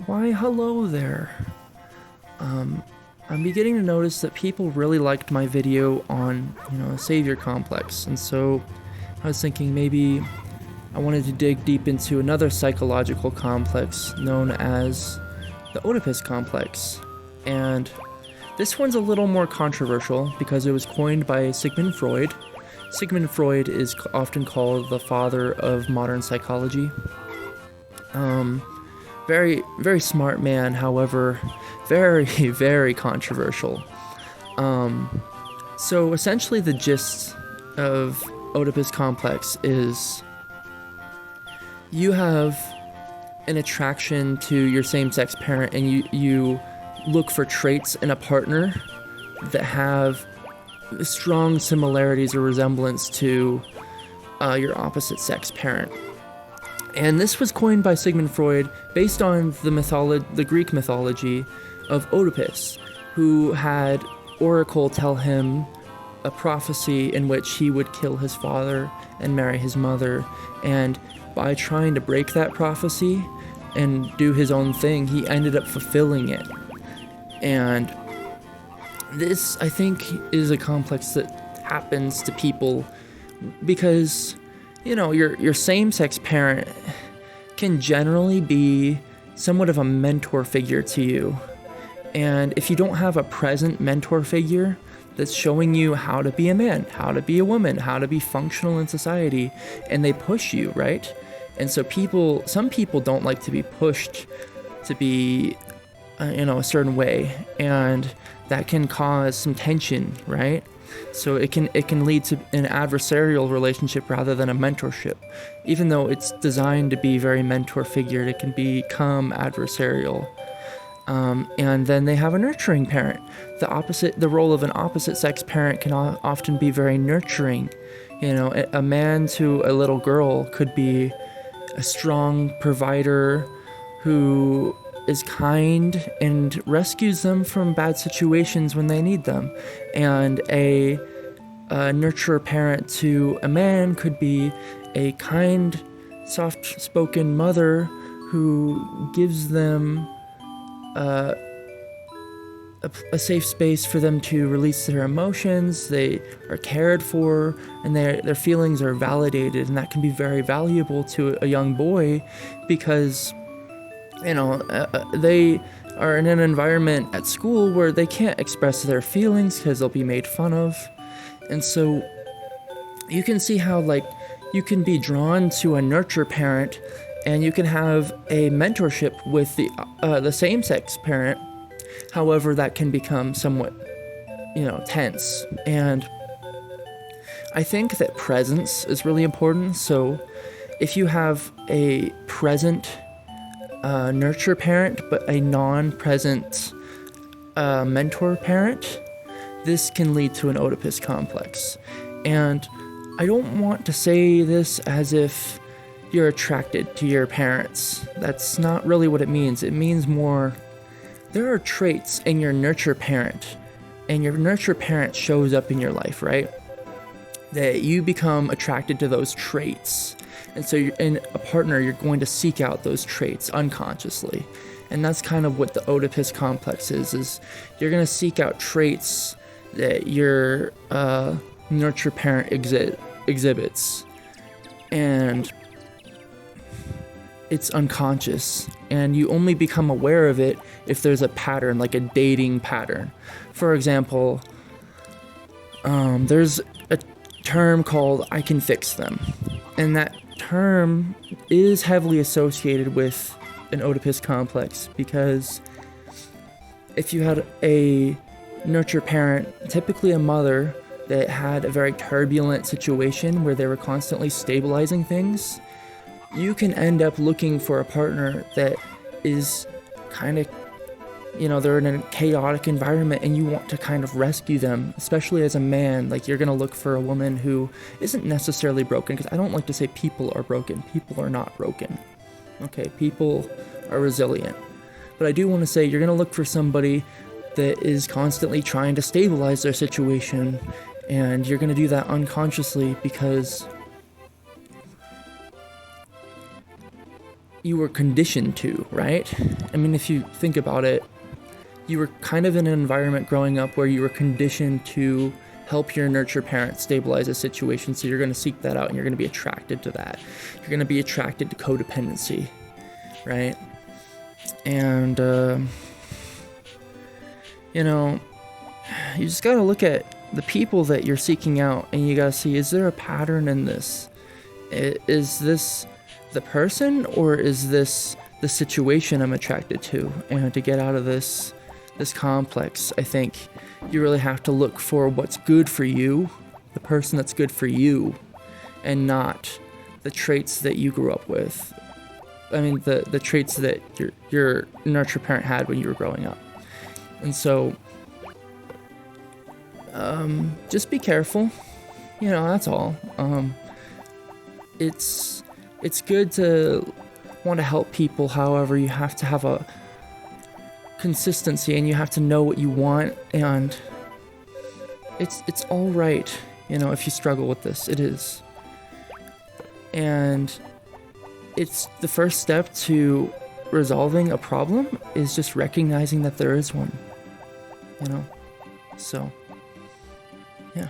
Why, hello there. I'm beginning to notice that people really liked my video on, Savior Complex, and so I was thinking maybe I wanted to dig deep into another psychological complex known as the Oedipus Complex. And this one's a little more controversial because it was coined by Sigmund Freud. Sigmund Freud is often called the father of modern psychology. Very, very smart man, however, very, very controversial. So essentially the gist of Oedipus Complex is you have an attraction to your same-sex parent, and you look for traits in a partner that have strong similarities or resemblance to your opposite sex parent. And this was coined by Sigmund Freud based on the Greek mythology of Oedipus, who had Oracle tell him a prophecy in which he would kill his father and marry his mother. And by trying to break that prophecy and do his own thing, he ended up fulfilling it. And this, I think, is a complex that happens to people because, your same-sex parent can generally be somewhat of a mentor figure to you. And if you don't have a present mentor figure that's showing you how to be a man, how to be a woman, how to be functional in society, and they push you, right? And so some people don't like to be pushed to be, a certain way, and that can cause some tension, right? So it can lead to an adversarial relationship rather than a mentorship. Even though it's designed to be very mentor figured, it can become adversarial. And then they have a nurturing parent. The role of an opposite sex parent can often be very nurturing. A man to a little girl could be a strong provider who is kind and rescues them from bad situations when they need them. And a nurturer parent to a man could be a kind, soft-spoken mother who gives them a safe space for them to release their emotions. They are cared for, and their feelings are validated, and that can be very valuable to a young boy because they are in an environment at school where they can't express their feelings because they'll be made fun of. And so you can see how you can be drawn to a nurture parent, and you can have a mentorship with the same-sex parent. However, that can become somewhat, tense. And I think that presence is really important. So if you have a present nurture parent, but a non-present mentor parent, this can lead to an Oedipus complex. And I don't want to say this as if you're attracted to your parents. That's not really what it means. It means more, there are traits in your nurture parent, and your nurture parent shows up in your life, right? That you become attracted to those traits. And so in a partner, you're going to seek out those traits unconsciously. And that's kind of what the Oedipus complex is you're going to seek out traits that your nurture parent exhibits. And it's unconscious. And you only become aware of it if there's a pattern, like a dating pattern. For example, there's a term called "I can fix them." And that term is heavily associated with an Oedipus complex because if you had a nurture parent, typically a mother that had a very turbulent situation where they were constantly stabilizing things, you can end up looking for a partner that is kind of, they're in a chaotic environment and you want to kind of rescue them, especially as a man. You're going to look for a woman who isn't necessarily broken, because I don't like to say people are broken. People are not broken. Okay, people are resilient. But I do want to say you're going to look for somebody that is constantly trying to stabilize their situation, and you're going to do that unconsciously because you were conditioned to, right? I mean, if you think about it, you were kind of in an environment growing up where you were conditioned to help your nurture parent stabilize a situation, so you're going to seek that out and you're going to be attracted to that. You're going to be attracted to codependency, right? And, you know, you just got to look at the people that you're seeking out and you got to see, is there a pattern in this? Is this the person, or is this the situation I'm attracted to? And to get out of this complex, I think you really have to look for what's good for you, the person that's good for you, and not the traits that you grew up with. I mean, the traits that your nurture parent had when you were growing up. And so, just be careful. You know, that's all. It's good to want to help people. However, you have to have a consistency and you have to know what you want, and it's all right, you know, if you struggle with this. It is. And it's the first step to resolving a problem is just recognizing that there is one, you know? So, yeah.